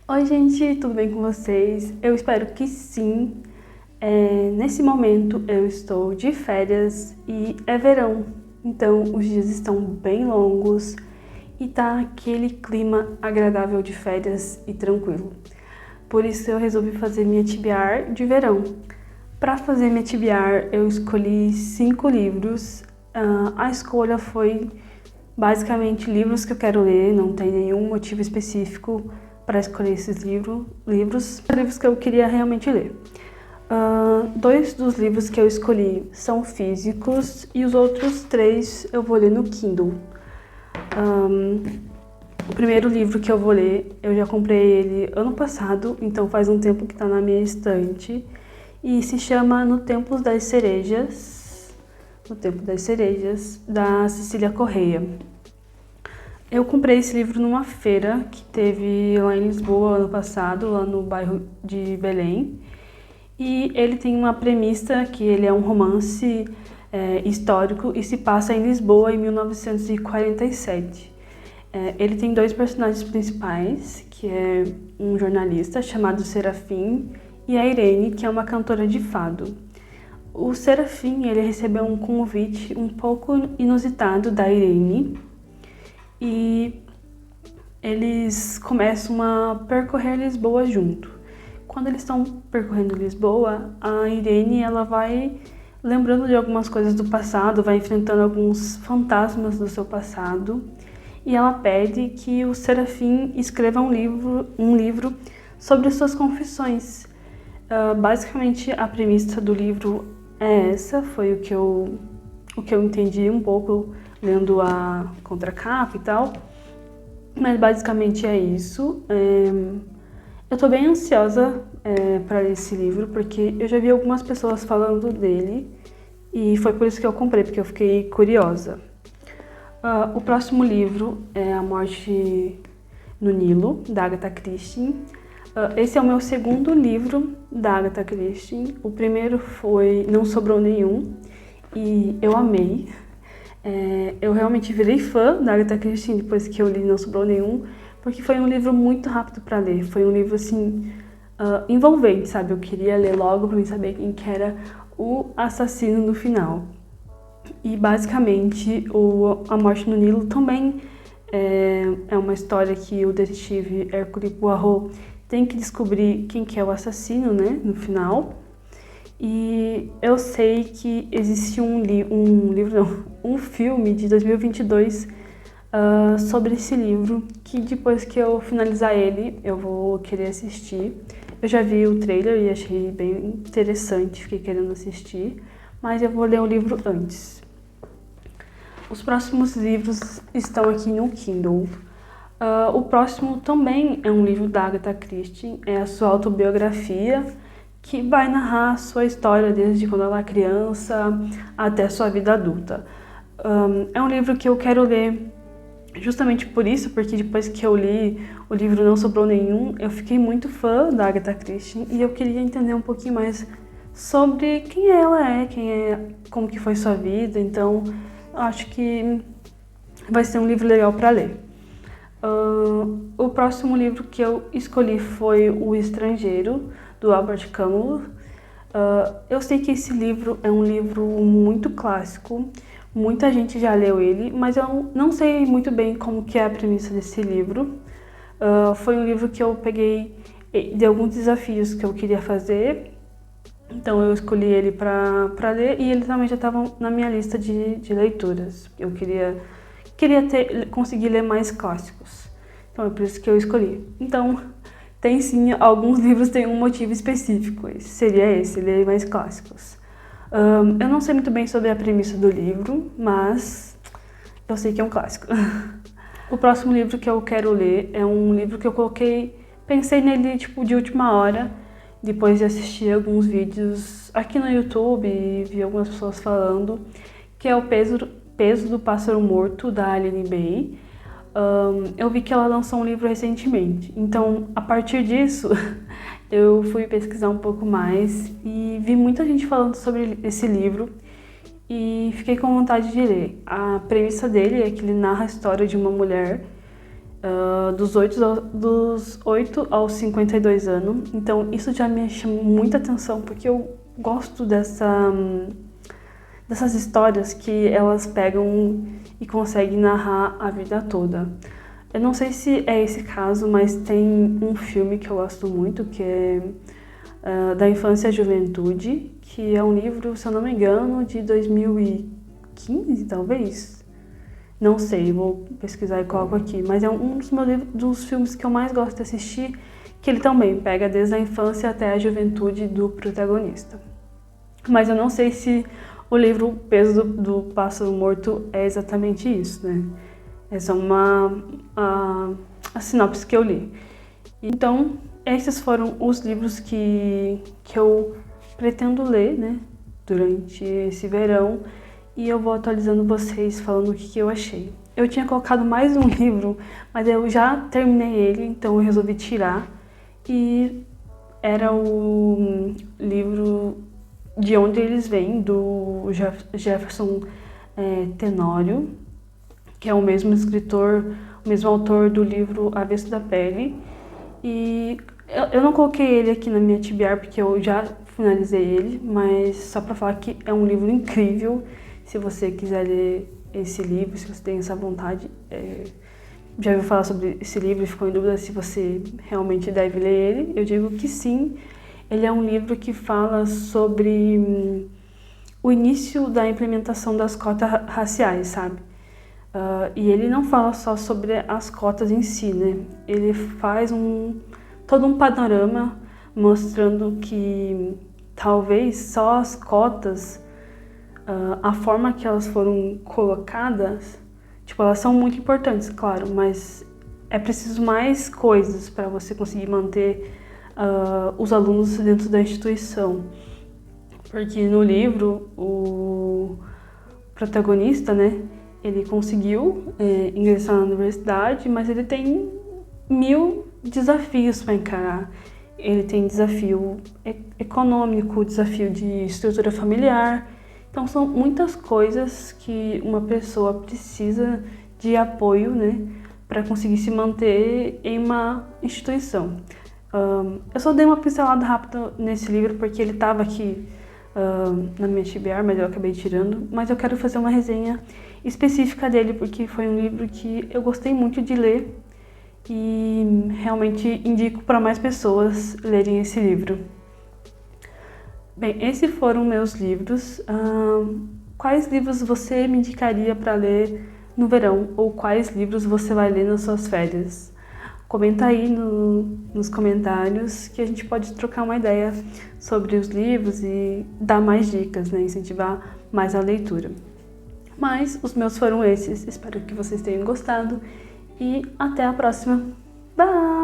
Oi, gente, tudo bem com vocês? Eu espero que sim. Nesse momento eu estou de férias e é verão, então os dias estão bem longos e tá aquele clima agradável de férias e tranquilo. Por isso eu resolvi fazer minha TBR de verão. Para fazer minha TBR eu escolhi 5 livros. A escolha foi basicamente livros que eu quero ler, não tem nenhum motivo específico para escolher esses livros que eu queria realmente ler. 2 dos livros que eu escolhi são físicos e os outros 3 eu vou ler no Kindle. O primeiro livro que eu vou ler, eu já comprei ele ano passado, então faz um tempo que está na minha estante, e se chama No Tempo das Cerejas, da Cecília Correia. Eu comprei esse livro numa feira que teve lá em Lisboa ano passado, lá no bairro de Belém. E ele tem uma premissa que ele é um romance histórico e se passa em Lisboa em 1947. Ele tem 2 personagens principais, que é um jornalista chamado Serafim e a Irene, que é uma cantora de fado. O Serafim, ele recebeu um convite um pouco inusitado da Irene e eles começam a percorrer Lisboa junto. Quando eles estão percorrendo Lisboa, a Irene ela vai lembrando de algumas coisas do passado, vai enfrentando alguns fantasmas do seu passado, e ela pede que o Serafim escreva um livro sobre suas confissões. Basicamente, a premissa do livro é essa, foi o que eu entendi um pouco lendo a contracapa e tal, mas basicamente é isso. Eu tô bem ansiosa para ler esse livro, porque eu já vi algumas pessoas falando dele e foi por isso que eu comprei, porque eu fiquei curiosa. O próximo livro é A Morte no Nilo, da Agatha Christie. Esse é o meu segundo livro da Agatha Christie. O primeiro foi Não Sobrou Nenhum e eu amei. Eu realmente virei fã da Agatha Christie depois que eu li Não Sobrou Nenhum, porque foi um livro muito rápido para ler. Foi um livro, assim, envolvente, sabe? Eu queria ler logo para mim saber quem que era o assassino no final. E, basicamente, A Morte no Nilo também é uma história que o detetive Hercule Poirot tem que descobrir quem que é o assassino, né? No final. E eu sei que existe um filme de 2022 sobre esse livro, que depois que eu finalizar ele, eu vou querer assistir. Eu já vi o trailer e achei bem interessante, fiquei querendo assistir, mas eu vou ler o livro antes. Os próximos livros estão aqui no Kindle. O próximo também é um livro da Agatha Christie, é a sua autobiografia, que vai narrar a sua história desde quando ela é criança até a sua vida adulta. É um livro que eu quero ler justamente por isso, porque depois que eu li o livro Não Sobrou Nenhum, eu fiquei muito fã da Agatha Christie e eu queria entender um pouquinho mais sobre quem ela é, como que foi sua vida, então eu acho que vai ser um livro legal para ler. O próximo livro que eu escolhi foi O Estrangeiro, do Albert Camus. Eu sei que esse livro é um livro muito clássico, muita gente já leu ele, mas eu não sei muito bem como que é a premissa desse livro. Foi um livro que eu peguei de alguns desafios que eu queria fazer, então eu escolhi ele para ler e ele também já estava na minha lista de leituras. Eu queria conseguir ler mais clássicos, então é por isso que eu escolhi. Então, tem sim, alguns livros têm um motivo específico, seria esse, ler mais clássicos. Eu não sei muito bem sobre a premissa do livro, mas eu sei que é um clássico. O próximo livro que eu quero ler é um livro que eu pensei nele tipo de última hora, depois de assistir alguns vídeos aqui no YouTube e vi algumas pessoas falando, que é O Peso do Pássaro Morto, da Aline Bay. Eu vi que ela lançou um livro recentemente, então a partir disso eu fui pesquisar um pouco mais e vi muita gente falando sobre esse livro e fiquei com vontade de ler. A premissa dele é que ele narra a história de uma mulher dos 8 aos 52 anos. Então isso já me chamou muita atenção, porque eu gosto dessas histórias que elas pegam e conseguem narrar a vida toda. Eu não sei se é esse caso, mas tem um filme que eu gosto muito, que é Da Infância à Juventude, que é um livro, se eu não me engano, de 2015, talvez? Não sei, vou pesquisar e coloco aqui. Mas é um dos filmes que eu mais gosto de assistir, que ele também pega desde a infância até a juventude do protagonista. Mas eu não sei se o livro O Peso do Pássaro Morto é exatamente isso, né? Essa é a sinopse que eu li. Então, esses foram os livros que eu pretendo ler, né, durante esse verão, e eu vou atualizando vocês falando o que eu achei. Eu tinha colocado mais um livro, mas eu já terminei ele, então eu resolvi tirar, e era o livro De Onde Eles Vêm, do Jefferson Tenório, que é o mesmo escritor, o mesmo autor do livro Avesso da Pele. E eu não coloquei ele aqui na minha TBR porque eu já finalizei ele, mas só para falar que é um livro incrível. Se você quiser ler esse livro, se você tem essa vontade, já ouviu falar sobre esse livro e ficou em dúvida se você realmente deve ler ele, eu digo que sim. Ele é um livro que fala sobre o início da implementação das cotas raciais, sabe? E ele não fala só sobre as cotas em si, né? Ele faz todo um panorama mostrando que talvez só as cotas, a forma que elas foram colocadas, tipo, elas são muito importantes, claro, mas é preciso mais coisas para você conseguir manter os alunos dentro da instituição. Porque no livro, o protagonista, né, ele conseguiu ingressar na universidade, mas ele tem 1000 desafios para encarar. Ele tem desafio econômico, desafio de estrutura familiar. Então são muitas coisas que uma pessoa precisa de apoio, né, para conseguir se manter em uma instituição. Eu só dei uma pincelada rápida nesse livro porque ele estava aqui na minha TBR, mas eu acabei tirando. Mas eu quero fazer uma resenha específica dele porque foi um livro que eu gostei muito de ler e realmente indico para mais pessoas lerem esse livro. Bem, esses foram meus livros. Quais livros você me indicaria para ler no verão? Ou quais livros você vai ler nas suas férias? Comenta aí nos comentários que a gente pode trocar uma ideia sobre os livros e dar mais dicas, né? Incentivar mais a leitura. Mas os meus foram esses. Espero que vocês tenham gostado e até a próxima. Bye!